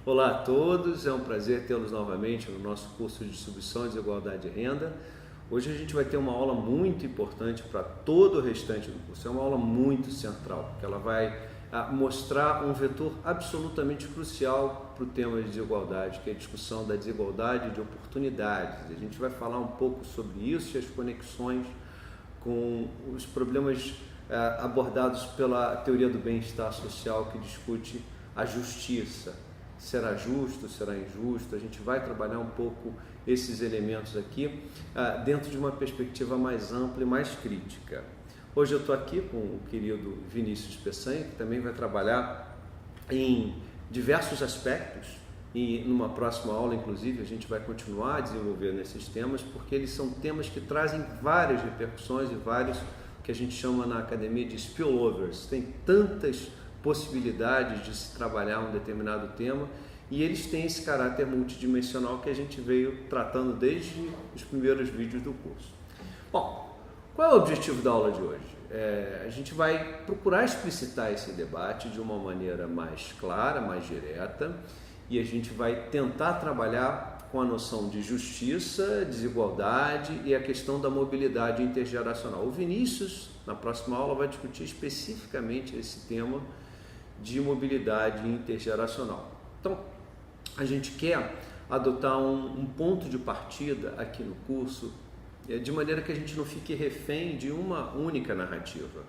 Olá a todos, é um prazer tê-los novamente no nosso curso de Distribuição e Desigualdade de Renda. Hoje a gente vai ter uma aula muito importante para todo o restante do curso, é uma aula muito central, porque ela vai mostrar um vetor absolutamente crucial para o tema de desigualdade, que é a discussão da desigualdade de oportunidades. A gente vai falar um pouco sobre isso e as conexões com os problemas abordados pela teoria do bem-estar social, que discute a justiça. Será justo, será injusto? A gente vai trabalhar um pouco esses elementos aqui dentro de uma perspectiva mais ampla e mais crítica. Hoje eu estou aqui com o querido Vinícius Peçanha, que também vai trabalhar em diversos aspectos, e numa próxima aula, inclusive, a gente vai continuar a desenvolver nesses temas, porque eles são temas que trazem várias repercussões e vários que a gente chama na academia de spillovers. Tem tantas possibilidades de se trabalhar um determinado tema e eles têm esse caráter multidimensional que a gente veio tratando desde os primeiros vídeos do curso. Bom, qual é o objetivo da aula de hoje? A gente vai procurar explicitar esse debate de uma maneira mais clara, mais direta, e a gente vai tentar trabalhar com a noção de justiça, desigualdade e a questão da mobilidade intergeracional. O Vinícius, na próxima aula, vai discutir especificamente esse tema de mobilidade intergeracional. Então, a gente quer adotar um ponto de partida aqui no curso, de maneira que a gente não fique refém de uma única narrativa.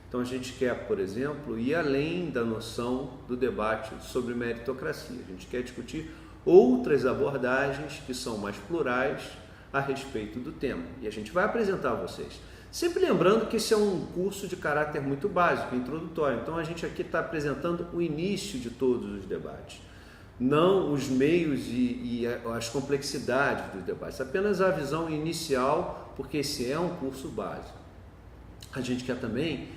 Então, a gente quer, por exemplo, ir além da noção do debate sobre meritocracia. A gente quer discutir outras abordagens que são mais plurais a respeito do tema. E a gente vai apresentar a vocês. Sempre lembrando que esse é um curso de caráter muito básico, introdutório. Então, a gente aqui está apresentando o início de todos os debates, não os meios e as complexidades dos debates, apenas a visão inicial, porque esse é um curso básico. A gente quer também,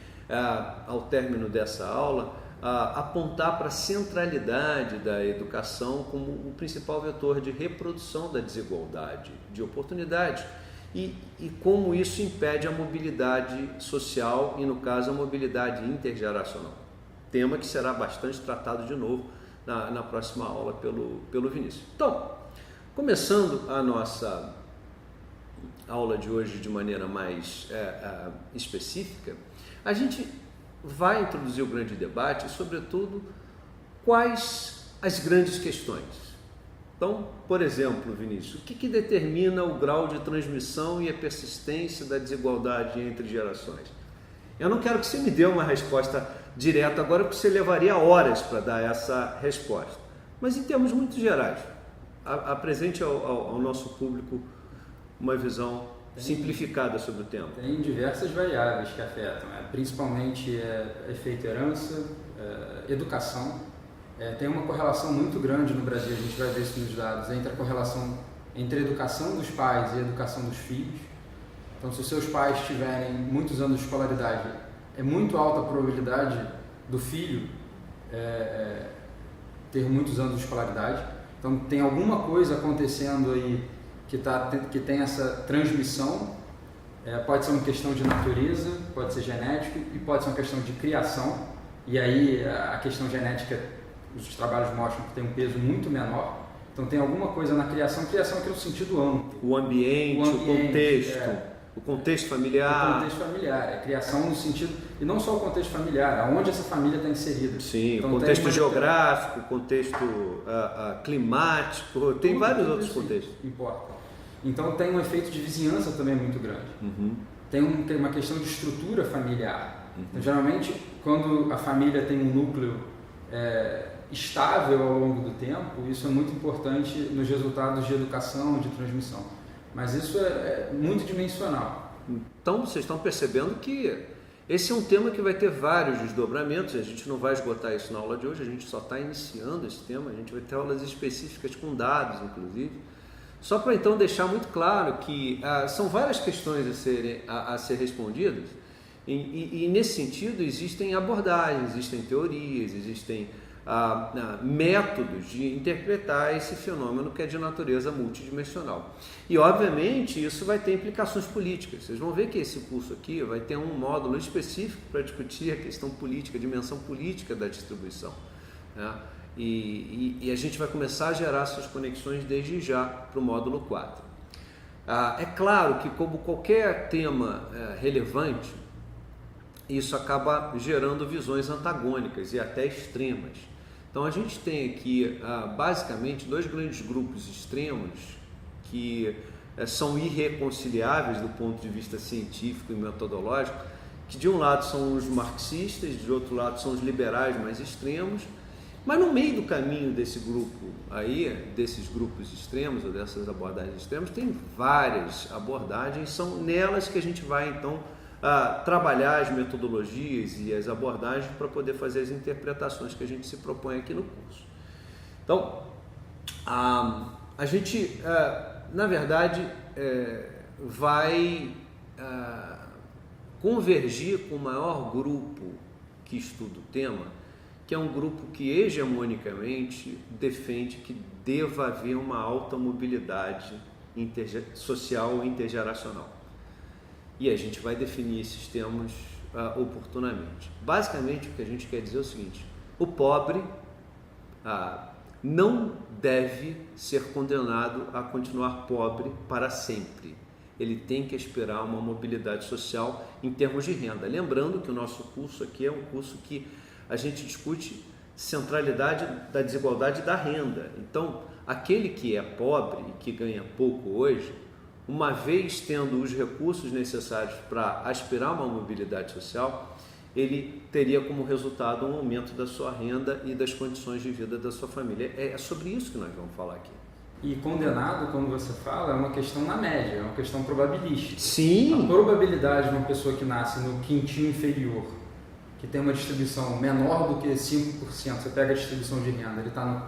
ao término dessa aula, apontar para a centralidade da educação como o principal vetor de reprodução da desigualdade de oportunidades, e como isso impede a mobilidade social e, no caso, a mobilidade intergeracional. Tema que será bastante tratado de novo na próxima aula pelo Vinícius. Então, começando a nossa aula de hoje de maneira mais específica, a gente vai introduzir o grande debate e, sobretudo, quais as grandes questões. Então, por exemplo, Vinícius, o que determina o grau de transmissão e a persistência da desigualdade entre gerações? Eu não quero que você me dê uma resposta direta agora, porque você levaria horas para dar essa resposta. Mas em termos muito gerais, apresente ao nosso público uma visão simplificada sobre o tema. Tem diversas variáveis que afetam, principalmente efeito herança, educação. Tem uma correlação muito grande no Brasil, a gente vai ver isso nos dados, entre a correlação entre a educação dos pais e a educação dos filhos. Então, se os seus pais tiverem muitos anos de escolaridade, é muito alta a probabilidade do filho ter muitos anos de escolaridade. Então, tem alguma coisa acontecendo aí que tem essa transmissão. Pode ser uma questão de natureza, pode ser genético e pode ser uma questão de criação. E aí a questão genética, os trabalhos mostram que tem um peso muito menor. Então tem alguma coisa na criação aqui no sentido amplo. O ambiente, o contexto. O contexto familiar. O contexto familiar, criação no sentido, e não só o contexto familiar, aonde essa família está inserida. Sim, então, o contexto geográfico, o contexto climático, tem vários outros contextos. Importa. Então tem um efeito de vizinhança também muito grande. Uhum. Tem uma questão de estrutura familiar. Uhum. Então, geralmente, quando a família tem um núcleo estável ao longo do tempo, isso é muito importante nos resultados de educação, de transmissão. Mas isso é multidimensional. Então, vocês estão percebendo que esse é um tema que vai ter vários desdobramentos. A gente não vai esgotar isso na aula de hoje, a gente só está iniciando esse tema. A gente vai ter aulas específicas com dados, inclusive. Só para então deixar muito claro que são várias questões a ser respondidas e nesse sentido existem abordagens, existem teorias, existem métodos de interpretar esse fenômeno que é de natureza multidimensional. E, obviamente, isso vai ter implicações políticas. Vocês vão ver que esse curso aqui vai ter um módulo específico para discutir a questão política, a dimensão política da distribuição, né? E a gente vai começar a gerar essas conexões desde já para o módulo 4. É claro que, como qualquer tema relevante, isso acaba gerando visões antagônicas e até extremas. Então a gente tem aqui basicamente dois grandes grupos extremos que são irreconciliáveis do ponto de vista científico e metodológico, que de um lado são os marxistas, de outro lado são os liberais mais extremos, mas no meio do caminho desse grupo aí, desses grupos extremos ou dessas abordagens extremas, tem várias abordagens, são nelas que a gente vai então trabalhar as metodologias e as abordagens para poder fazer as interpretações que a gente se propõe aqui no curso. Então, a gente, na verdade, vai convergir com o maior grupo que estuda o tema, que é um grupo que hegemonicamente defende que deva haver uma alta mobilidade social e intergeracional. E a gente vai definir esses termos oportunamente. Basicamente, o que a gente quer dizer é o seguinte: o pobre não deve ser condenado a continuar pobre para sempre. Ele tem que esperar uma mobilidade social em termos de renda. Lembrando que o nosso curso aqui é um curso que a gente discute centralidade da desigualdade da renda. Então, aquele que é pobre e que ganha pouco hoje, uma vez tendo os recursos necessários para aspirar uma mobilidade social, ele teria como resultado um aumento da sua renda e das condições de vida da sua família. É sobre isso que nós vamos falar aqui. E condenado, quando você fala, é uma questão na média, é uma questão probabilística. Sim. A probabilidade de uma pessoa que nasce no quintil inferior, que tem uma distribuição menor do que 5%, você pega a distribuição de renda, ele está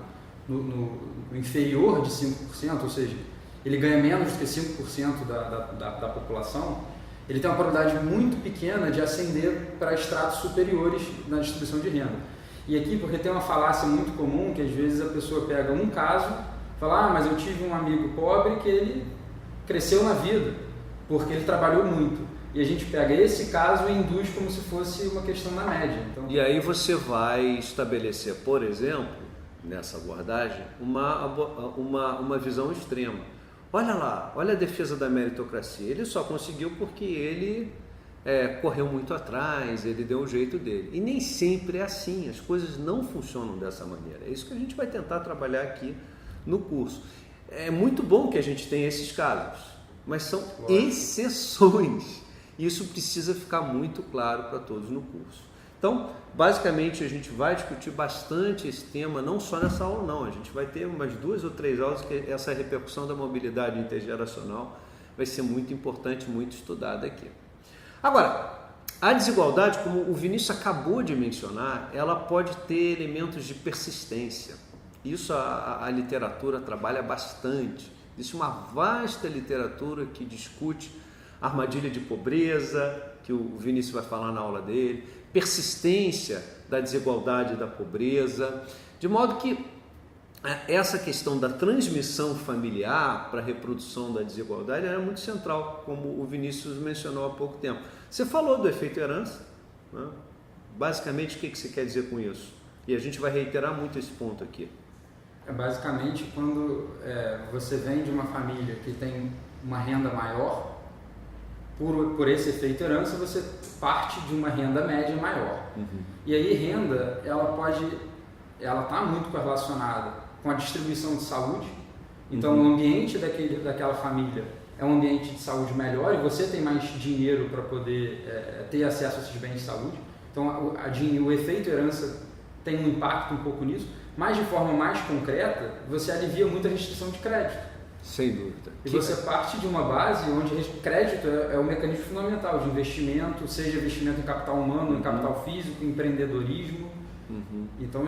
no inferior de 5%, ou seja, ele ganha menos do que 5% da população, ele tem uma probabilidade muito pequena de ascender para estratos superiores na distribuição de renda. E aqui, porque tem uma falácia muito comum, que às vezes a pessoa pega um caso, fala, mas eu tive um amigo pobre que ele cresceu na vida, porque ele trabalhou muito. E a gente pega esse caso e induz como se fosse uma questão na média. Então... E aí você vai estabelecer, por exemplo, nessa abordagem, uma visão extrema. Olha lá, olha a defesa da meritocracia. Ele só conseguiu porque ele correu muito atrás, ele deu o jeito dele. E nem sempre é assim, as coisas não funcionam dessa maneira. É isso que a gente vai tentar trabalhar aqui no curso. É muito bom que a gente tenha esses casos, mas são exceções. Isso precisa ficar muito claro para todos no curso. Então, basicamente, a gente vai discutir bastante esse tema, não só nessa aula não, a gente vai ter umas 2 ou 3 aulas que essa repercussão da mobilidade intergeracional vai ser muito importante, muito estudada aqui. Agora, a desigualdade, como o Vinícius acabou de mencionar, ela pode ter elementos de persistência. Isso a literatura trabalha bastante. Existe uma vasta literatura que discute armadilha de pobreza, que o Vinícius vai falar na aula dele, persistência da desigualdade e da pobreza, de modo que essa questão da transmissão familiar para a reprodução da desigualdade é muito central, como o Vinícius mencionou há pouco tempo. Você falou do efeito herança, né? Basicamente o que você quer dizer com isso? E a gente vai reiterar muito esse ponto aqui. Basicamente, quando você vem de uma família que tem uma renda maior, por esse efeito herança, você parte de uma renda média maior. Uhum. E aí renda, ela está muito correlacionada com a distribuição de saúde. Então, o ambiente daquela família é um ambiente de saúde melhor e você tem mais dinheiro para poder ter acesso a esses bens de saúde. Então, o efeito herança tem um impacto um pouco nisso, mas de forma mais concreta, você alivia muito a restrição de crédito. Sem dúvida. E você parte de uma base onde crédito é o mecanismo fundamental de investimento, seja investimento em capital humano, em capital físico, em empreendedorismo. Então,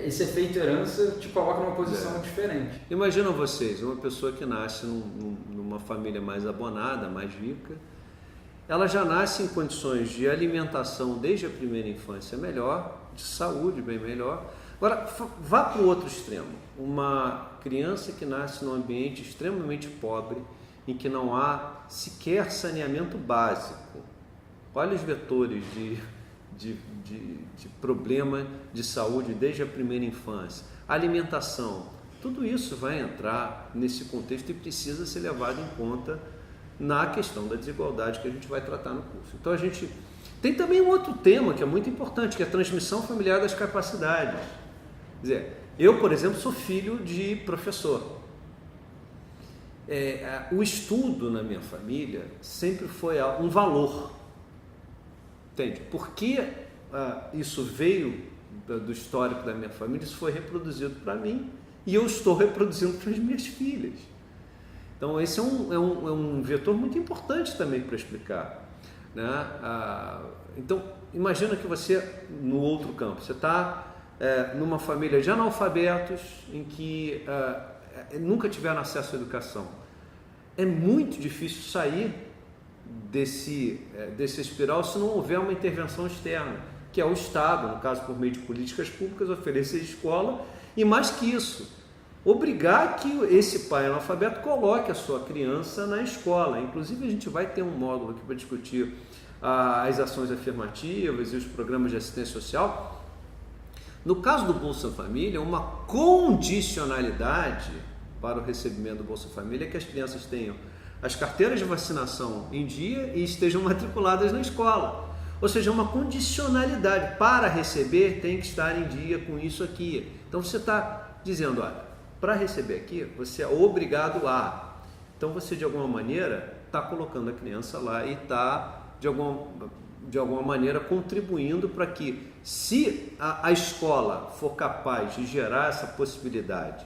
esse efeito herança te coloca numa posição diferente. Imagina vocês, uma pessoa que nasce numa família mais abonada, mais rica, ela já nasce em condições de alimentação desde a primeira infância melhor, de saúde bem melhor. Agora, vá para o outro extremo. Uma criança que nasce num ambiente extremamente pobre, em que não há sequer saneamento básico. Olha os vetores de problema de saúde desde a primeira infância. alimentação, tudo isso vai entrar nesse contexto e precisa ser levado em conta na questão da desigualdade que a gente vai tratar no curso. Então a gente tem também um outro tema que é muito importante, que é a transmissão familiar das capacidades. Quer dizer, eu, por exemplo, sou filho de professor. O estudo na minha família sempre foi um valor. Entende? Porque isso veio do histórico da minha família, isso foi reproduzido para mim e eu estou reproduzindo para as minhas filhas. Então esse é um vetor muito importante também para explicar, né? Então imagina que você, no outro campo, você está numa família de analfabetos em que nunca tiveram acesso à educação. É muito difícil sair desse espiral se não houver uma intervenção externa, que é o Estado, no caso por meio de políticas públicas, oferecer escola e, mais que isso, obrigar que esse pai analfabeto coloque a sua criança na escola. Inclusive a gente vai ter um módulo aqui para discutir as ações afirmativas e os programas de assistência social. No caso do Bolsa Família, uma condicionalidade para o recebimento do Bolsa Família é que as crianças tenham as carteiras de vacinação em dia e estejam matriculadas na escola. Ou seja, uma condicionalidade para receber tem que estar em dia com isso aqui. Então você está dizendo, olha, para receber aqui você é obrigado a. Então você de alguma maneira está colocando a criança lá e está de alguma maneira contribuindo para que, se a escola for capaz de gerar essa possibilidade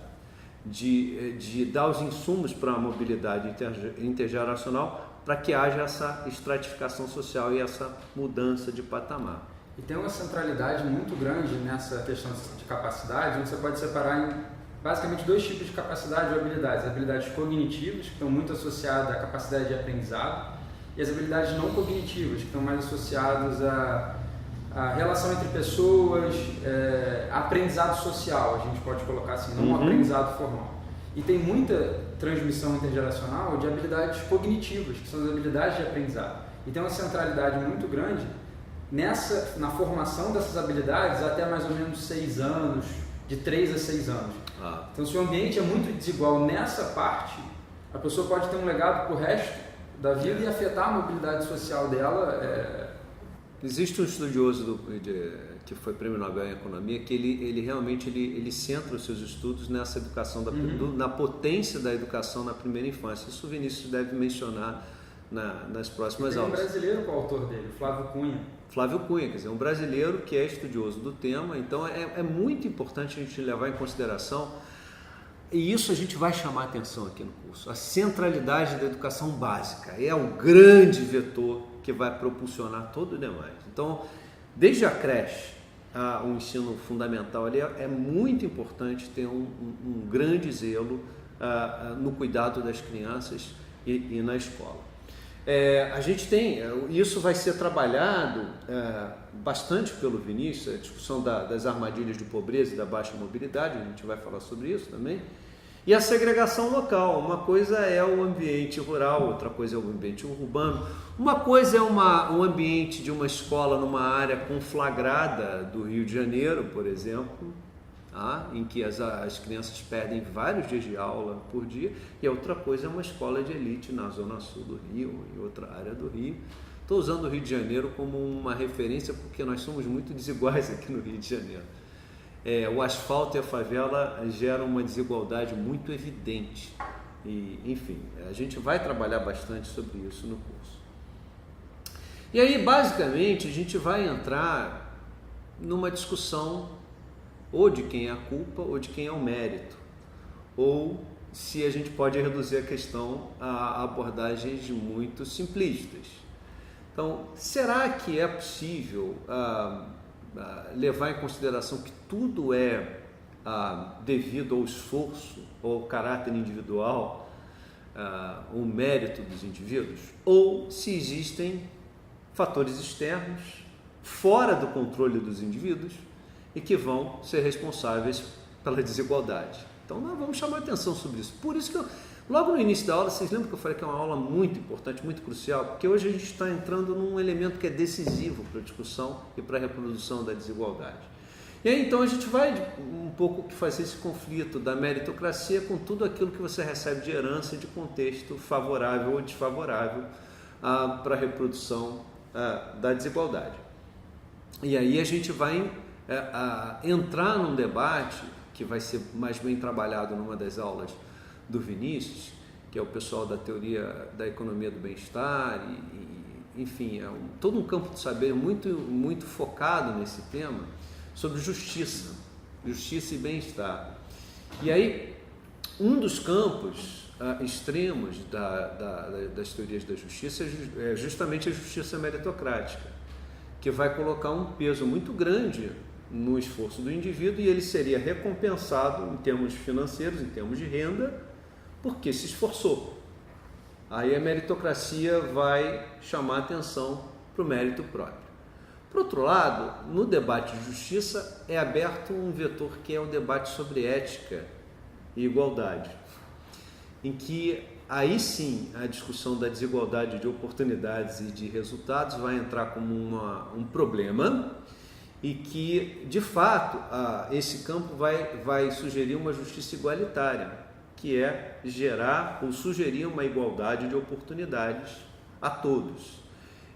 de dar os insumos para a mobilidade intergeracional, para que haja essa estratificação social e essa mudança de patamar. E tem uma centralidade muito grande nessa questão de capacidade, onde você pode separar em basicamente dois tipos de capacidade ou habilidades. As habilidades cognitivas, que estão muito associadas à capacidade de aprendizado, e as habilidades não cognitivas, que estão mais associadas à relação entre pessoas, aprendizado social, a gente pode colocar assim, não aprendizado formal. E tem muita transmissão intergeracional de habilidades cognitivas, que são as habilidades de aprendizado. E tem uma centralidade muito grande na formação dessas habilidades até mais ou menos 6 anos, de 3 a 6 anos. Então, se o ambiente é muito desigual nessa parte, a pessoa pode ter um legado para o resto da vida e afetar a mobilidade social dela. Existe um estudioso que foi prêmio Nobel em Economia que ele realmente centra os seus estudos nessa educação, na potência da educação na primeira infância. Isso o Vinícius deve mencionar nas próximas aulas. Tem um brasileiro com o autor dele, Flávio Cunha. Flávio Cunha, quer dizer, um brasileiro que é estudioso do tema, então é muito importante a gente levar em consideração, e isso a gente vai chamar a atenção aqui no curso, a centralidade da educação básica, é o grande vetor que vai propulsionar todo o demais. Então, desde a creche, o ensino fundamental ali, é muito importante ter um grande zelo no cuidado das crianças e na escola. A gente tem, isso vai ser trabalhado bastante pelo Vinícius, a discussão das armadilhas de pobreza e da baixa mobilidade, a gente vai falar sobre isso também. E a segregação local, uma coisa é o ambiente rural, outra coisa é o ambiente urbano. Uma coisa é um ambiente de uma escola numa área conflagrada do Rio de Janeiro, por exemplo, em que as crianças perdem vários dias de aula por dia, e a outra coisa é uma escola de elite na zona sul do Rio, em outra área do Rio. Estou usando o Rio de Janeiro como uma referência porque nós somos muito desiguais aqui no Rio de Janeiro. O asfalto e a favela geram uma desigualdade muito evidente. E, enfim, a gente vai trabalhar bastante sobre isso no curso. E aí, basicamente, a gente vai entrar numa discussão ou de quem é a culpa ou de quem é o mérito, ou se a gente pode reduzir a questão a abordagens muito simplistas. Então, será que é possível levar em consideração que tudo é devido ao esforço ou ao caráter individual, o mérito dos indivíduos, ou se existem fatores externos fora do controle dos indivíduos e que vão ser responsáveis pela desigualdade? Então nós vamos chamar atenção sobre isso. Por isso que logo no início da aula, vocês lembram que eu falei que é uma aula muito importante, muito crucial, porque hoje a gente está entrando num elemento que é decisivo para a discussão e para a reprodução da desigualdade. E aí então a gente vai um pouco fazer esse conflito da meritocracia com tudo aquilo que você recebe de herança e de contexto favorável ou desfavorável para a reprodução da desigualdade. E aí a gente vai entrar num debate que vai ser mais bem trabalhado numa das aulas do Vinícius, que é o pessoal da teoria da economia do bem-estar, enfim, todo um campo de saber muito, muito focado nesse tema, sobre justiça e bem-estar. E aí, um dos campos extremos das teorias da justiça é justamente a justiça meritocrática, que vai colocar um peso muito grande no esforço do indivíduo e ele seria recompensado em termos financeiros, em termos de renda, porque se esforçou. Aí a meritocracia vai chamar atenção para o mérito próprio. Por outro lado, no debate de justiça é aberto um vetor que é o debate sobre ética e igualdade, em que aí sim a discussão da desigualdade de oportunidades e de resultados vai entrar como um problema e que, de fato, esse campo vai sugerir uma justiça igualitária, que é gerar ou sugerir uma igualdade de oportunidades a todos.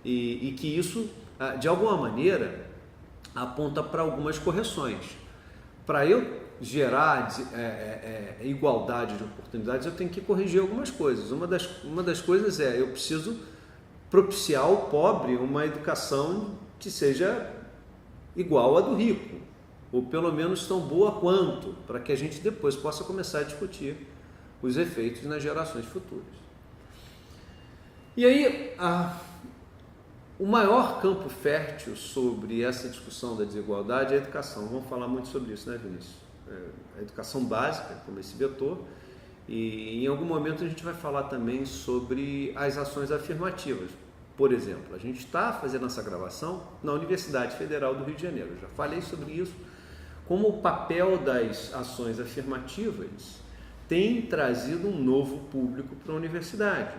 E que isso, de alguma maneira, aponta para algumas correções. Para eu gerar igualdade de oportunidades, eu tenho que corrigir algumas coisas. Uma das coisas eu preciso propiciar ao pobre uma educação que seja igual à do rico, ou pelo menos tão boa quanto, para que a gente depois possa começar a discutir os efeitos nas gerações futuras. E aí, o maior campo fértil sobre essa discussão da desigualdade é a educação. Vamos falar muito sobre isso, né, Vinícius? A educação básica, como esse vetor, e em algum momento a gente vai falar também sobre as ações afirmativas. Por exemplo, a gente está fazendo essa gravação na Universidade Federal do Rio de Janeiro. Eu já falei sobre isso, como o papel das ações afirmativas tem trazido um novo público para a universidade,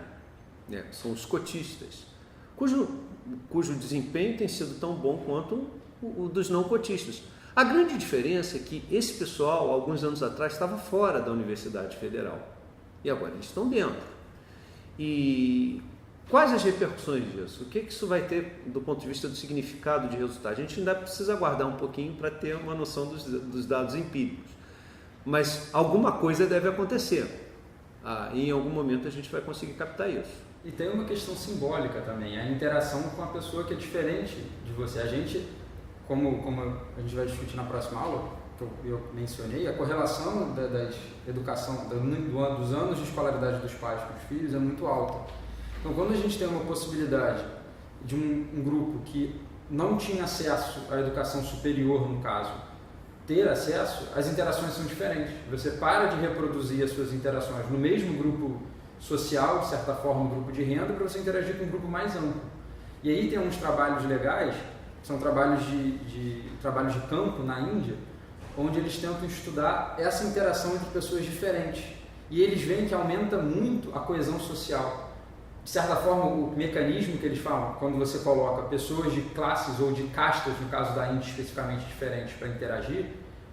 né? São os cotistas, cujo desempenho tem sido tão bom quanto o dos não cotistas. A grande diferença é que esse pessoal, alguns anos atrás, estava fora da Universidade Federal e agora eles estão dentro. E quais as repercussões disso? O que isso vai ter do ponto de vista do significado de resultado? A gente ainda precisa aguardar um pouquinho para ter uma noção dos dados empíricos, mas alguma coisa deve acontecer. E em algum momento a gente vai conseguir captar isso. E tem uma questão simbólica também, a interação com a pessoa que é diferente de você. A gente, como a gente vai discutir na próxima aula, que eu mencionei, a correlação da educação, dos anos de escolaridade dos pais com os filhos é muito alta. Então, quando a gente tem uma possibilidade de um grupo que não tinha acesso à educação superior, no caso, ter acesso, as interações são diferentes. Você para de reproduzir as suas interações no mesmo grupo social, de certa forma, um grupo de renda, para você interagir com um grupo mais amplo. E aí tem uns trabalhos legais, que são trabalhos de campo na Índia, onde eles tentam estudar essa interação entre pessoas diferentes. E eles veem que aumenta muito a coesão social. De certa forma, o mecanismo que eles falam, quando você coloca pessoas de classes ou de castas, no caso da Índia especificamente diferentes, para interagir,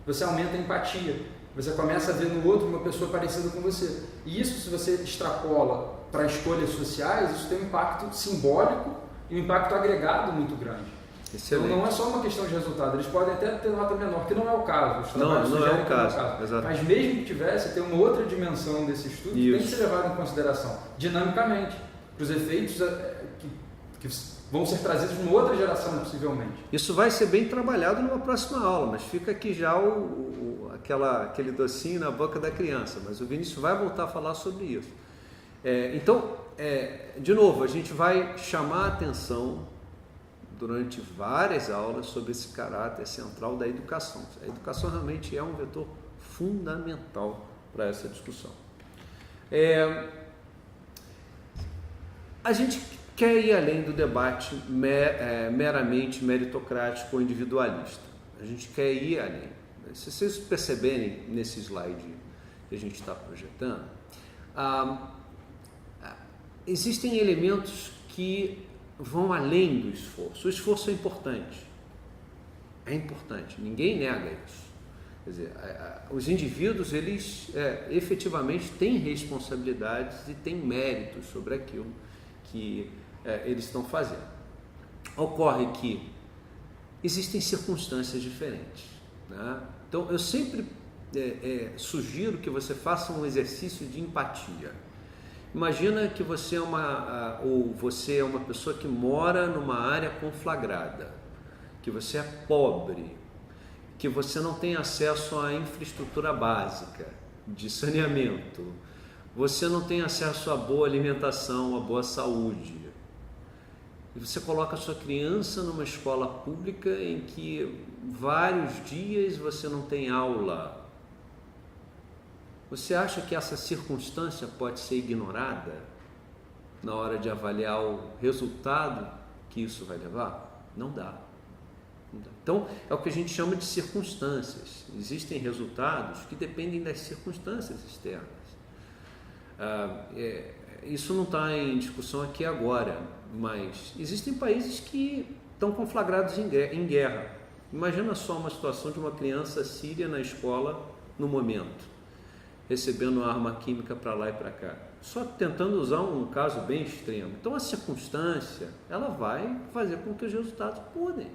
você aumenta a empatia. Você começa a ver no outro uma pessoa parecida com você. E isso, se você extrapola para escolhas sociais, isso tem um impacto simbólico e um impacto agregado muito grande. Excelente. Então não é só uma questão de resultado, eles podem até ter nota menor, que não é o caso. Não é o caso. Exato. Mas mesmo que tivesse, tem uma outra dimensão desse estudo que tem que ser levado em consideração, dinamicamente, para os efeitos que vão ser trazidos numa outra geração, possivelmente. Isso vai ser bem trabalhado numa próxima aula, mas fica aqui já aquele docinho na boca da criança, mas o Vinícius vai voltar a falar sobre isso. Então, de novo, a gente vai chamar a atenção durante várias aulas sobre esse caráter central da educação. A educação realmente é um vetor fundamental para essa discussão. A gente quer ir além do debate meramente meritocrático ou individualista. A gente quer ir além. Se vocês perceberem nesse slide que a gente está projetando, existem elementos que vão além do esforço. O esforço é importante. É importante, ninguém nega isso. Quer dizer, os indivíduos, eles efetivamente têm responsabilidades e têm méritos sobre aquilo que eles estão fazendo. Ocorre que existem circunstâncias diferentes, né? Então, eu sempre sugiro que você faça um exercício de empatia. Imagina que você é uma pessoa que mora numa área conflagrada, que você é pobre, que você não tem acesso à infraestrutura básica de saneamento, você não tem acesso a boa alimentação, a boa saúde. E você coloca a sua criança numa escola pública em que vários dias você não tem aula. Você acha que essa circunstância pode ser ignorada na hora de avaliar o resultado que isso vai levar? Não dá. Então, é o que a gente chama de circunstâncias. Existem resultados que dependem das circunstâncias externas. Isso não está em discussão aqui agora, mas existem países que estão conflagrados em guerra. Imagina só uma situação de uma criança síria na escola no momento, recebendo arma química para lá e para cá. Só tentando usar um caso bem extremo. Então, a circunstância, ela vai fazer com que os resultados mudem.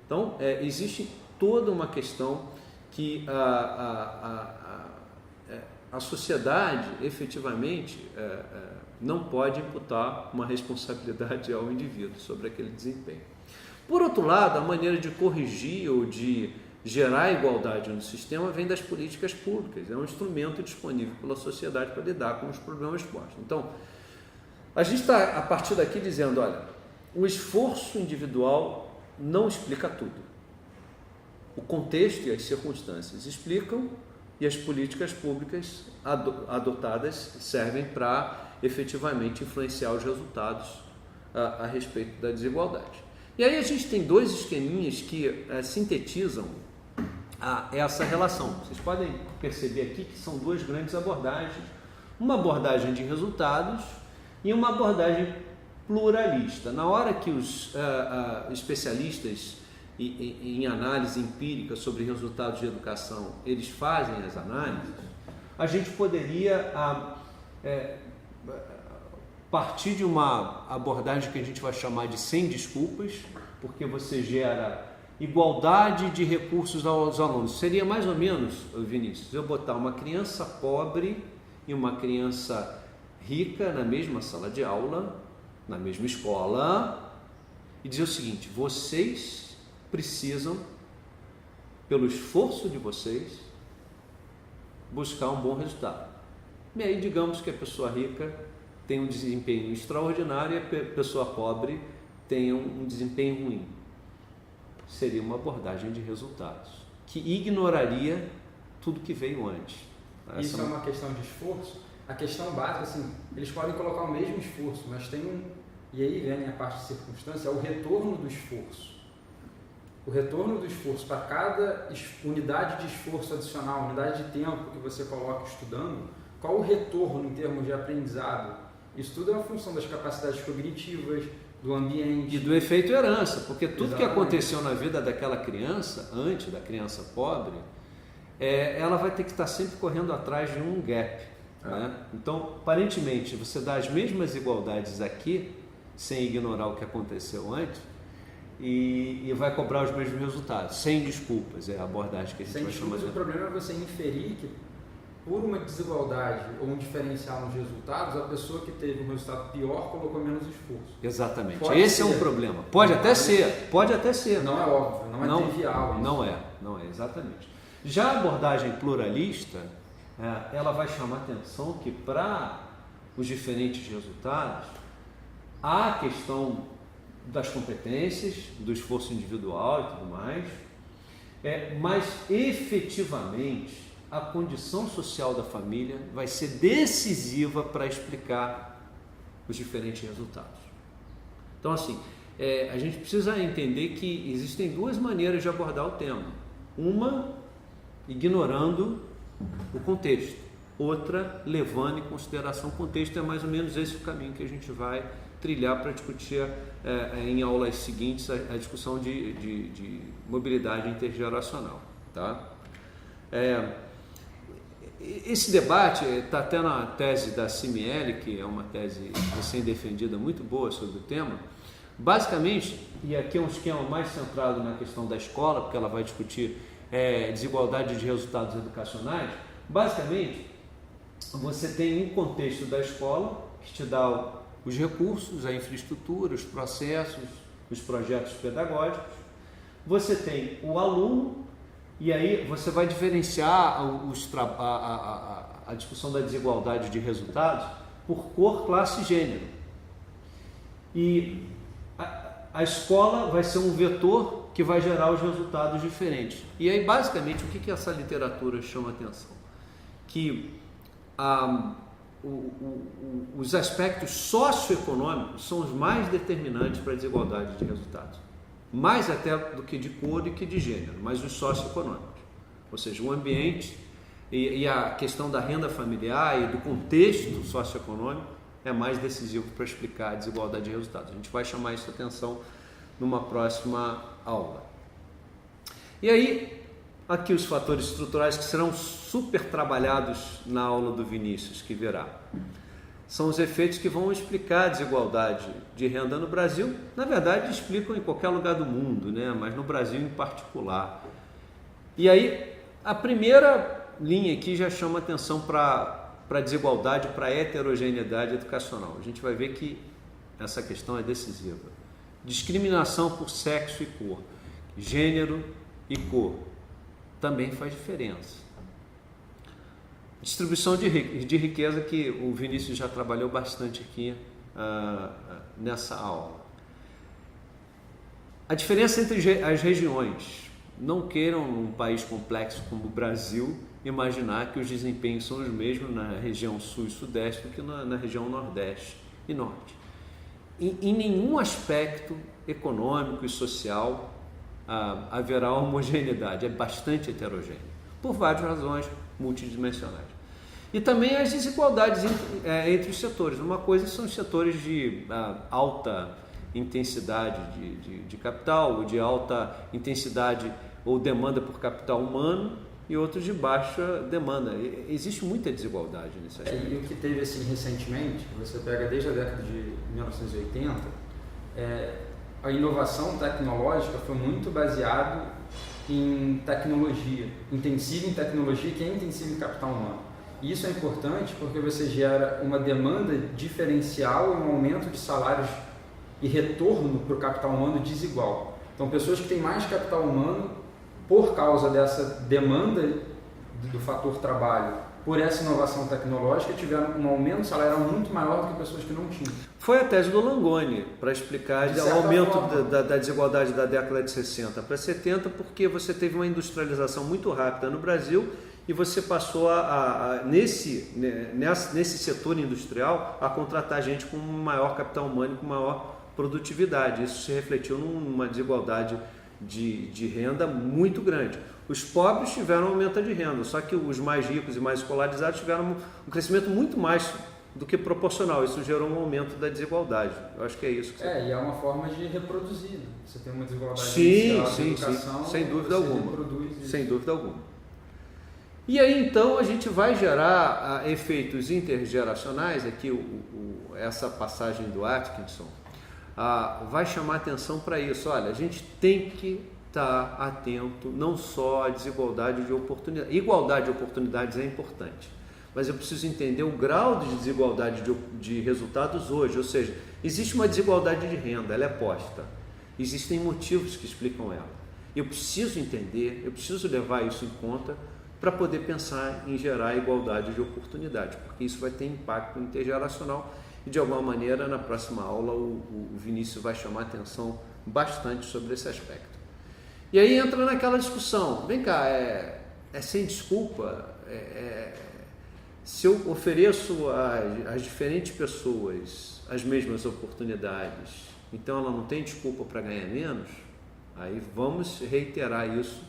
Então, existe toda uma questão que a sociedade, efetivamente, não pode imputar uma responsabilidade ao indivíduo sobre aquele desempenho. Por outro lado, a maneira de corrigir ou de gerar igualdade no sistema vem das políticas públicas. É um instrumento disponível pela sociedade para lidar com os problemas postos. Então, a gente está, a partir daqui, dizendo, olha, o esforço individual não explica tudo. O contexto e as circunstâncias explicam e as políticas públicas adotadas servem para efetivamente influenciar os resultados a respeito da desigualdade. E aí a gente tem dois esqueminhas que sintetizam essa relação. Vocês podem perceber aqui que são duas grandes abordagens, uma abordagem de resultados e uma abordagem pluralista. Na hora que os especialistas em análise empírica sobre resultados de educação, eles fazem as análises, a gente poderia partir de uma abordagem que a gente vai chamar de sem desculpas, porque você gera igualdade de recursos aos alunos. Seria mais ou menos, Vinícius, eu botar uma criança pobre e uma criança rica na mesma sala de aula, na mesma escola, e dizer o seguinte: vocês precisam, pelo esforço de vocês, buscar um bom resultado. E aí, digamos que a pessoa rica tem um desempenho extraordinário e a pessoa pobre tem um desempenho ruim. Seria uma abordagem de resultados que ignoraria tudo que veio antes. Isso é uma questão de esforço. A questão básica, assim, eles podem colocar o mesmo esforço, mas tem e aí vem a parte de circunstância, é o retorno do esforço. O retorno do esforço para cada unidade de esforço adicional, unidade de tempo que você coloca estudando, qual o retorno em termos de aprendizado? Isso tudo é uma função das capacidades cognitivas, do ambiente. E do efeito herança, porque tudo que aconteceu na vida daquela criança, antes da criança pobre, ela vai ter que estar sempre correndo atrás de um gap. Né? Então, aparentemente, você dá as mesmas igualdades aqui, sem ignorar o que aconteceu antes, e vai cobrar os mesmos resultados, sem desculpas, é a abordagem que a gente vai chamar de... O problema é você inferir que, por uma desigualdade ou um diferencial nos resultados, a pessoa que teve um resultado pior colocou menos esforço. Exatamente. Esse é um problema. Pode até ser. Não é óbvio, não é trivial isso. Não é, exatamente. Já a abordagem pluralista, ela vai chamar atenção que para os diferentes resultados, há a questão das competências, do esforço individual e tudo mais, mas efetivamente a condição social da família vai ser decisiva para explicar os diferentes resultados. Então, assim, a gente precisa entender que existem duas maneiras de abordar o tema. Uma, ignorando o contexto. Outra, levando em consideração o contexto. É mais ou menos esse o caminho que a gente vai trilhar para discutir em aulas seguintes a discussão de mobilidade intergeracional. Tá? Esse debate está até na tese da CIML, que é uma tese recém-defendida muito boa sobre o tema. Basicamente, e aqui é um esquema mais centrado na questão da escola, porque ela vai discutir desigualdade de resultados educacionais. Basicamente, você tem um contexto da escola que te dá os recursos, a infraestrutura, os processos, os projetos pedagógicos. Você tem o aluno, e aí você vai diferenciar a discussão da desigualdade de resultados por cor, classe e gênero. E a escola vai ser um vetor que vai gerar os resultados diferentes. E aí, basicamente, o que essa literatura chama atenção? Que os aspectos socioeconômicos são os mais determinantes para a desigualdade de resultados. Mais até do que de cor e que de gênero, mas os socioeconômicos. Ou seja, o ambiente e a questão da renda familiar e do contexto socioeconômico é mais decisivo para explicar a desigualdade de resultados. A gente vai chamar isso a atenção numa próxima aula. E aí, aqui os fatores estruturais que serão super trabalhados na aula do Vinícius, que virá. São os efeitos que vão explicar a desigualdade de renda no Brasil. Na verdade, explicam em qualquer lugar do mundo, né? Mas no Brasil em particular. E aí, a primeira linha aqui já chama atenção para a desigualdade, para a heterogeneidade educacional. A gente vai ver que essa questão é decisiva. Discriminação por sexo e cor, gênero e cor, também faz diferença. Distribuição de riqueza, que o Vinícius já trabalhou bastante aqui nessa aula. A diferença entre as regiões. Não queiram, num país complexo como o Brasil, imaginar que os desempenhos são os mesmos na região sul e sudeste do que na região nordeste e norte. Em nenhum aspecto econômico e social haverá homogeneidade, é bastante heterogêneo, por várias razões multidimensionais. E também as desigualdades entre os setores. Uma coisa são os setores de alta intensidade de capital, ou de alta intensidade ou demanda por capital humano, e outros de baixa demanda. Existe muita desigualdade nesse aspecto. E o que teve assim recentemente, você pega desde a década de 1980, a inovação tecnológica foi muito baseada em tecnologia, intensiva em tecnologia, que é intensiva em capital humano. E isso é importante porque você gera uma demanda diferencial e um aumento de salários e retorno para o capital humano desigual. Então, pessoas que têm mais capital humano, por causa dessa demanda do fator trabalho, por essa inovação tecnológica, tiveram um aumento salarial muito maior do que pessoas que não tinham. Foi a tese do Langoni para explicar o aumento da desigualdade da década de 60 para 70, porque você teve uma industrialização muito rápida no Brasil e você passou nesse setor industrial a contratar gente com maior capital humano e com maior produtividade. Isso se refletiu numa desigualdade de renda muito grande. Os pobres tiveram um aumento de renda, só que os mais ricos e mais escolarizados tiveram um crescimento muito mais do que proporcional. Isso gerou um aumento da desigualdade. Eu acho que é isso que e é uma forma de reproduzir. Né? Você tem uma desigualdade sim, educação, sem dúvida alguma. Reproduz sem dúvida alguma. E aí então a gente vai gerar efeitos intergeracionais. Aqui essa passagem do Atkinson vai chamar atenção para isso. Olha, a gente tem que estar atento não só à desigualdade de oportunidades. Igualdade de oportunidades é importante, mas eu preciso entender o grau de desigualdade de resultados hoje. Ou seja, existe uma desigualdade de renda, ela é posta. Existem motivos que explicam ela. Eu preciso entender, eu preciso levar isso em conta para poder pensar em gerar igualdade de oportunidades, porque isso vai ter impacto intergeracional. E de alguma maneira, na próxima aula, o Vinícius vai chamar atenção bastante sobre esse aspecto. E aí entra naquela discussão, vem cá, é sem desculpa, se eu ofereço às diferentes pessoas as mesmas oportunidades, então ela não tem desculpa para ganhar menos? Aí vamos reiterar isso,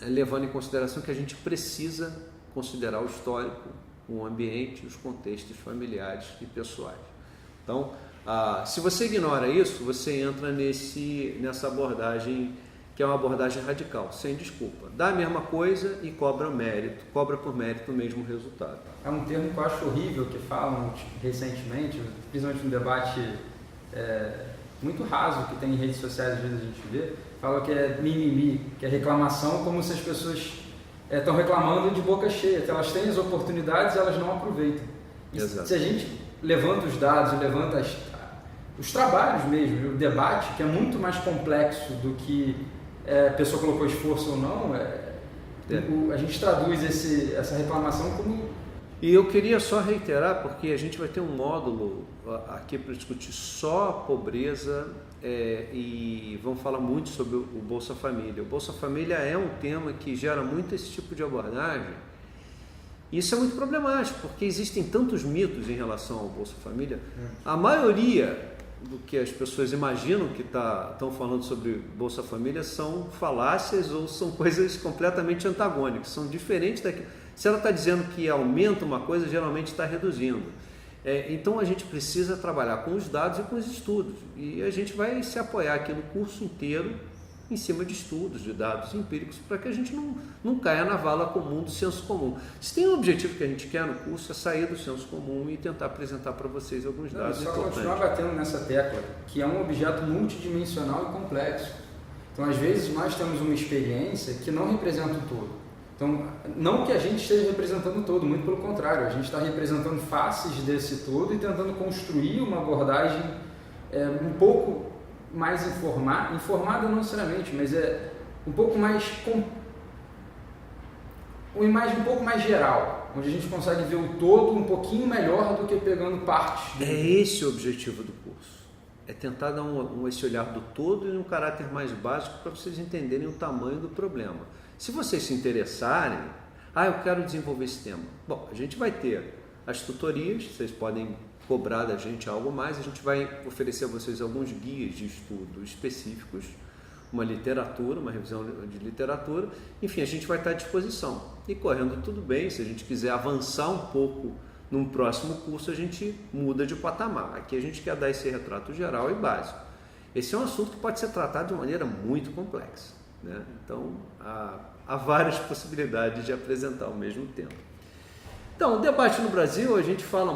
levando em consideração que a gente precisa considerar o histórico, o ambiente, os contextos familiares e pessoais. Então, se você ignora isso, você entra nessa abordagem que é uma abordagem radical, sem desculpa. Dá a mesma coisa e cobra por mérito o mesmo resultado. É um termo que eu acho horrível que falam recentemente, principalmente no debate muito raso que tem em redes sociais, às vezes a gente vê, fala que é mimimi, que é reclamação, como se as pessoas estão reclamando de boca cheia, que elas têm as oportunidades e elas não aproveitam. E se a gente levanta os dados, levanta os trabalhos mesmo, o debate, que é muito mais complexo do que a pessoa colocou esforço ou não, a gente traduz essa reclamação como... E eu queria só reiterar, porque a gente vai ter um módulo aqui para discutir só a pobreza e vamos falar muito sobre o Bolsa Família. O Bolsa Família é um tema que gera muito esse tipo de abordagem. E isso é muito problemático, porque existem tantos mitos em relação ao Bolsa Família. A maioria do que as pessoas imaginam que estão falando sobre Bolsa Família são falácias ou são coisas completamente antagônicas, são diferentes daquilo. Se ela está dizendo que aumenta uma coisa, geralmente está reduzindo. Então a gente precisa trabalhar com os dados e com os estudos. E a gente vai se apoiar aqui no curso inteiro em cima de estudos, de dados empíricos, para que a gente não caia na vala comum do senso comum. Se tem um objetivo que a gente quer no curso, é sair do senso comum e tentar apresentar para vocês alguns dados importantes. Só continuar batendo nessa tecla, que é um objeto multidimensional e complexo. Então, às vezes, nós temos uma experiência que não representa o todo. Então, não que a gente esteja representando o todo, muito pelo contrário, a gente está representando faces desse todo e tentando construir uma abordagem um pouco mais informada não necessariamente, mas um pouco mais uma imagem um pouco mais geral, onde a gente consegue ver o todo um pouquinho melhor do que pegando partes. Esse o objetivo do curso. É tentar dar esse olhar do todo e um caráter mais básico para vocês entenderem o tamanho do problema. Se vocês se interessarem, eu quero desenvolver esse tema. Bom, a gente vai ter as tutorias, vocês podem cobrar da gente algo mais, a gente vai oferecer a vocês alguns guias de estudo específicos, uma revisão de literatura, enfim, a gente vai estar à disposição. E correndo tudo bem, se a gente quiser avançar um pouco num próximo curso, a gente muda de patamar. Aqui a gente quer dar esse retrato geral e básico. Esse é um assunto que pode ser tratado de maneira muito complexa, né? Então, há várias possibilidades de apresentar ao mesmo tempo. Então, o debate no Brasil, a gente fala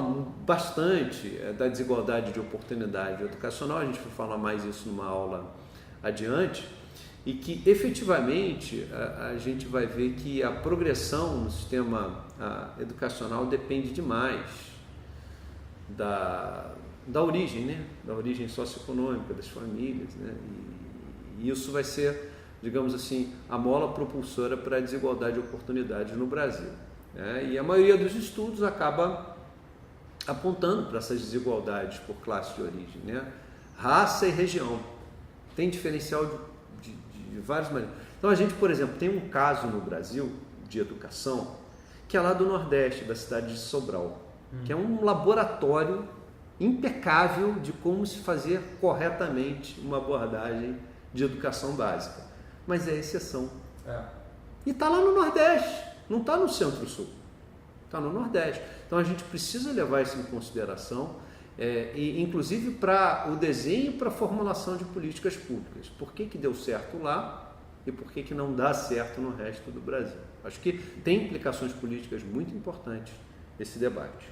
bastante da desigualdade de oportunidade educacional, a gente vai falar mais isso numa aula adiante, e que efetivamente a gente vai ver que a progressão no sistema educacional depende demais da origem, né? Da origem socioeconômica das famílias, né? E isso vai ser, digamos assim, a mola propulsora para a desigualdade de oportunidades no Brasil. E a maioria dos estudos acaba apontando para essas desigualdades por classe de origem, né? Raça e região. Tem diferencial de várias maneiras. Então a gente, por exemplo, tem um caso no Brasil de educação que é lá do Nordeste, da cidade de Sobral, que é um laboratório impecável de como se fazer corretamente uma abordagem de educação básica. Mas é exceção. E está lá no Nordeste. Não está no Centro-Sul, está no Nordeste. Então a gente precisa levar isso em consideração, e inclusive para o desenho e para a formulação de políticas públicas. Por que deu certo lá e por que não dá certo no resto do Brasil? Acho que tem implicações políticas muito importantes esse debate.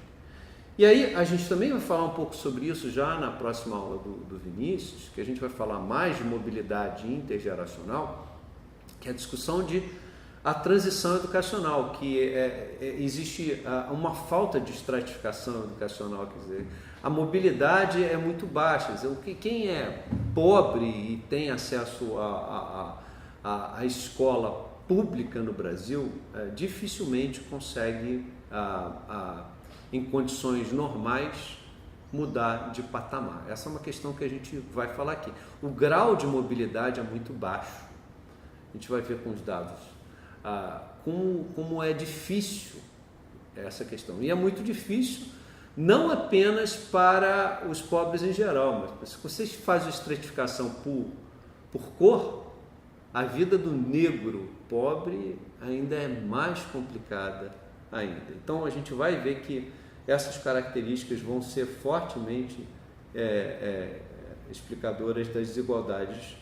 E aí a gente também vai falar um pouco sobre isso já na próxima aula do Vinícius, que a gente vai falar mais de mobilidade intergeracional, que é a discussão a transição educacional, que existe uma falta de estratificação educacional, quer dizer, a mobilidade é muito baixa, quer dizer, quem é pobre e tem acesso à escola pública no Brasil, dificilmente consegue, em condições normais, mudar de patamar. Essa é uma questão que a gente vai falar aqui. O grau de mobilidade é muito baixo, a gente vai ver com os dados. Como é difícil essa questão. E é muito difícil não apenas para os pobres em geral, mas se vocês fazem estratificação por cor, a vida do negro pobre ainda é mais complicada ainda. Então a gente vai ver que essas características vão ser fortemente explicadoras das desigualdades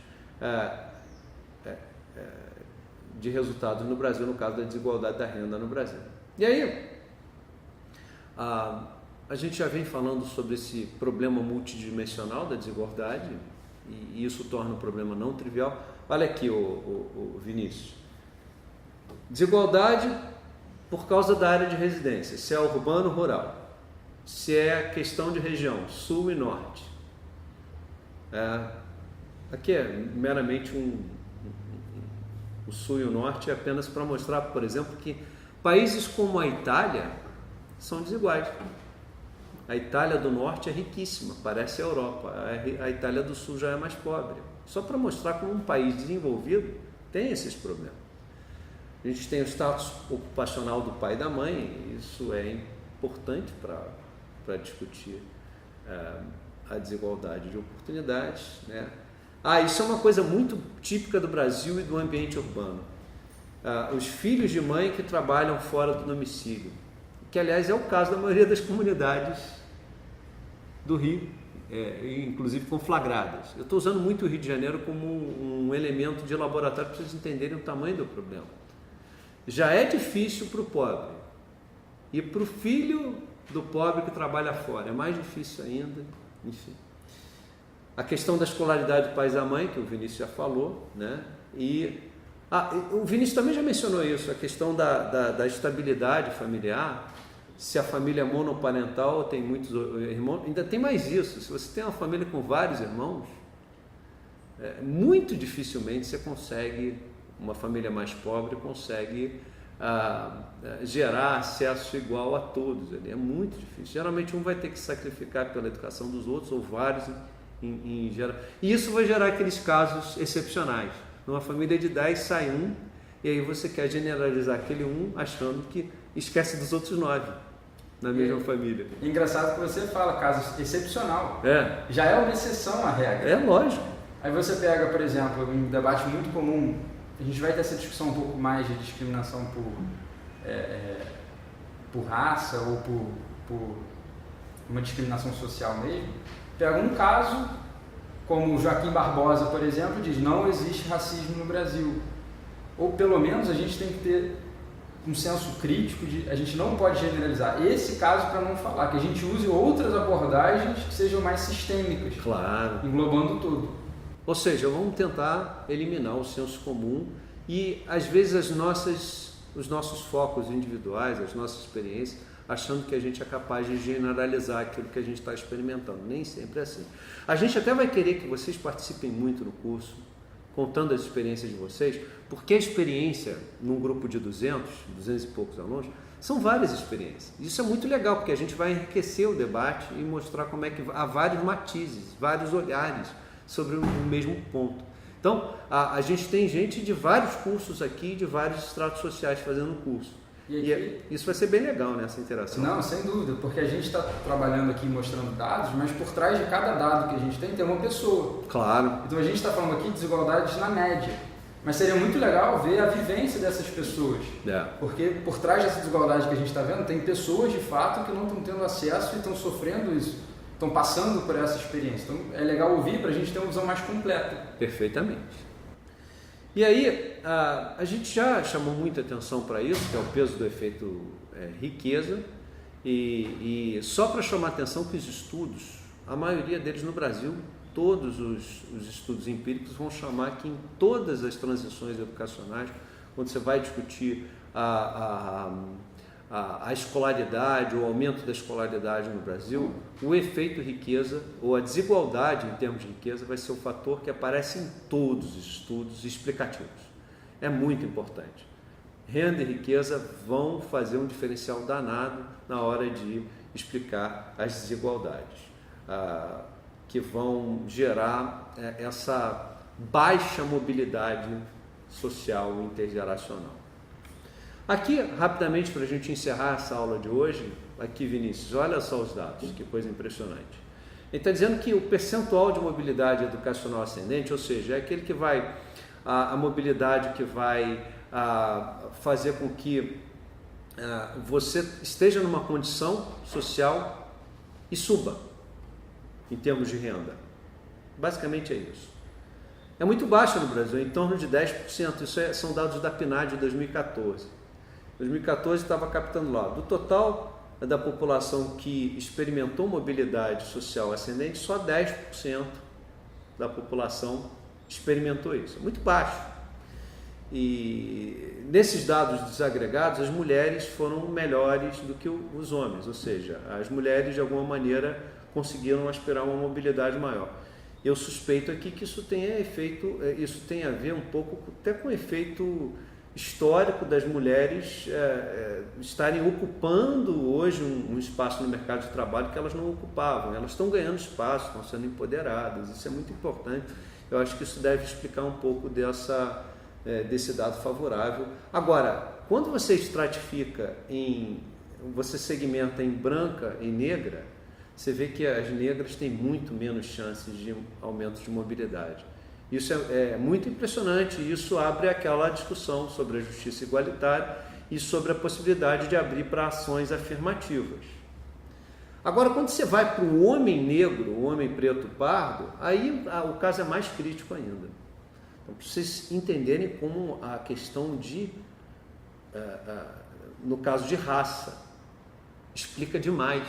de resultados no Brasil, no caso da desigualdade da renda no Brasil. E aí, a gente já vem falando sobre esse problema multidimensional da desigualdade, e isso torna um problema não trivial. Olha aqui, o Vinícius. Desigualdade por causa da área de residência, se é urbano ou rural, se é questão de região, sul e norte. Aqui é meramente o sul e o norte é apenas para mostrar, por exemplo, que países como a Itália são desiguais. A Itália do norte é riquíssima, parece a Europa. A Itália do sul já é mais pobre. Só para mostrar como um país desenvolvido tem esses problemas. A gente tem o status ocupacional do pai e da mãe, e isso é importante para discutir a desigualdade de oportunidades, né? Isso é uma coisa muito típica do Brasil e do ambiente urbano. Os filhos de mãe que trabalham fora do domicílio, que aliás é o caso da maioria das comunidades do Rio, inclusive conflagradas. Eu estou usando muito o Rio de Janeiro como um elemento de laboratório para vocês entenderem o tamanho do problema. Já é difícil para o pobre, e para o filho do pobre que trabalha fora é mais difícil ainda, enfim. A questão da escolaridade do pai e da mãe, que o Vinícius já falou, né? E o Vinícius também já mencionou isso, a questão da estabilidade familiar. Se a família é monoparental, tem muitos irmãos, ainda tem mais isso. Se você tem uma família com vários irmãos, muito dificilmente você consegue, uma família mais pobre consegue gerar acesso igual a todos. É muito difícil. Geralmente um vai ter que sacrificar pela educação dos outros, ou vários em geral. E isso vai gerar aqueles casos excepcionais. Numa família de 10 sai um, e aí você quer generalizar aquele um achando que esquece dos outros 9 na mesma família. Engraçado que você fala, caso excepcional. Já é uma exceção à regra. É lógico. Aí você pega, por exemplo, um debate muito comum, a gente vai ter essa discussão um pouco mais de discriminação por raça ou por uma discriminação social mesmo. Pega um caso, como o Joaquim Barbosa, por exemplo, diz: não existe racismo no Brasil. Ou pelo menos a gente tem que ter um senso crítico a gente não pode generalizar esse caso para não falar, que a gente use outras abordagens que sejam mais sistêmicas, claro, englobando tudo. Ou seja, vamos tentar eliminar o senso comum e às vezes os nossos focos individuais, as nossas experiências, achando que a gente é capaz de generalizar aquilo que a gente está experimentando. Nem sempre é assim. A gente até vai querer que vocês participem muito no curso, contando as experiências de vocês, porque a experiência num grupo de 200 e poucos alunos, são várias experiências. Isso é muito legal, porque a gente vai enriquecer o debate e mostrar como é que há vários matizes, vários olhares sobre o mesmo ponto. Então, a gente tem gente de vários cursos aqui, de vários estratos sociais fazendo o curso. E isso vai ser bem legal, né, essa interação. Não, sem dúvida, porque a gente está trabalhando aqui mostrando dados, mas por trás de cada dado que a gente tem uma pessoa. Claro. Então a gente está falando aqui de desigualdades na média, mas seria muito legal ver a vivência dessas pessoas. Porque por trás dessa desigualdade que a gente está vendo, tem pessoas de fato que não estão tendo acesso e estão sofrendo isso, estão passando por essa experiência. Então é legal ouvir para a gente ter uma visão mais completa. Perfeitamente. E aí, a gente já chamou muita atenção para isso, que é o peso do efeito riqueza, e só para chamar atenção que os estudos, a maioria deles no Brasil, todos os estudos empíricos vão chamar que em todas as transições educacionais, quando você vai discutir a escolaridade, o aumento da escolaridade no Brasil, o efeito riqueza ou a desigualdade em termos de riqueza vai ser o fator que aparece em todos os estudos explicativos. É muito importante. Renda e riqueza vão fazer um diferencial danado na hora de explicar as desigualdades, que vão gerar essa baixa mobilidade social e intergeracional. Aqui, rapidamente, para a gente encerrar essa aula de hoje, aqui, Vinícius, olha só os dados, que coisa impressionante. Ele está dizendo que o percentual de mobilidade educacional ascendente, ou seja, é aquele que vai, a mobilidade que vai fazer com que você esteja numa condição social e suba. em termos de renda. Basicamente é isso. É muito baixa no Brasil, em torno de 10%. Isso são dados da PNAD de 2014. 2014 estava captando lá. Do total da população que experimentou mobilidade social ascendente, só 10% da população experimentou isso. É muito baixo. E nesses dados desagregados, as mulheres foram melhores do que os homens, ou seja, as mulheres de alguma maneira conseguiram aspirar uma mobilidade maior. Eu suspeito aqui que isso tem a ver um pouco até com o efeito histórico das mulheres estarem ocupando hoje um espaço no mercado de trabalho que elas não ocupavam. Elas estão ganhando espaço, estão sendo empoderadas, isso é muito importante. Eu acho que isso deve explicar um pouco desse dado favorável. Agora, quando você estratifica você segmenta em branca e negra, você vê que as negras têm muito menos chances de aumento de mobilidade. Isso é muito impressionante, e isso abre aquela discussão sobre a justiça igualitária e sobre a possibilidade de abrir para ações afirmativas. Agora, quando você vai para o homem negro, o homem preto pardo, aí o caso é mais crítico ainda. Então, para vocês entenderem como a questão no caso de raça, explica demais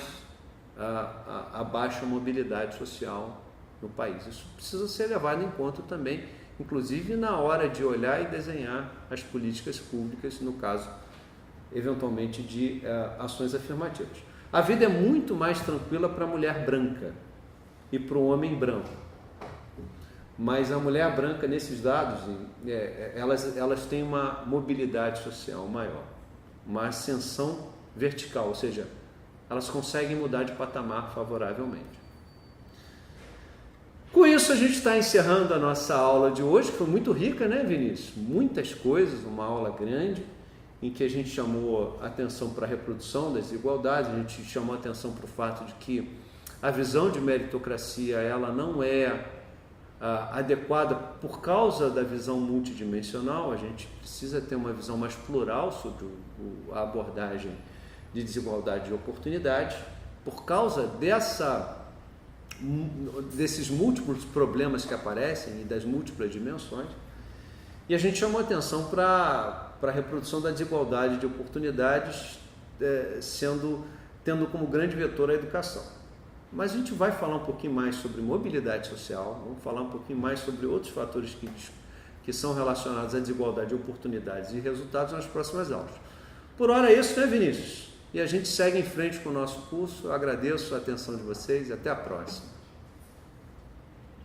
a baixa mobilidade social no país. Isso precisa ser levado em conta também, inclusive na hora de olhar e desenhar as políticas públicas, no caso, eventualmente, de ações afirmativas. A vida é muito mais tranquila para a mulher branca e para o homem branco. Mas a mulher branca, nesses dados, elas têm uma mobilidade social maior, uma ascensão vertical, ou seja, elas conseguem mudar de patamar favoravelmente. Com isso, a gente está encerrando a nossa aula de hoje, que foi muito rica, né, Vinícius? Muitas coisas, uma aula grande, em que a gente chamou atenção para a reprodução das desigualdades, a gente chamou atenção para o fato de que a visão de meritocracia ela não é adequada por causa da visão multidimensional. A gente precisa ter uma visão mais plural sobre a abordagem de desigualdade de oportunidades, por causa desses múltiplos problemas que aparecem e das múltiplas dimensões. E a gente chamou atenção para a reprodução da desigualdade de oportunidades, tendo como grande vetor a educação. Mas a gente vai falar um pouquinho mais sobre mobilidade social, vamos falar um pouquinho mais sobre outros fatores que são relacionados à desigualdade de oportunidades e resultados nas próximas aulas. Por hora é isso, né, Vinícius? E a gente segue em frente com o nosso curso. Eu agradeço a atenção de vocês e até a próxima.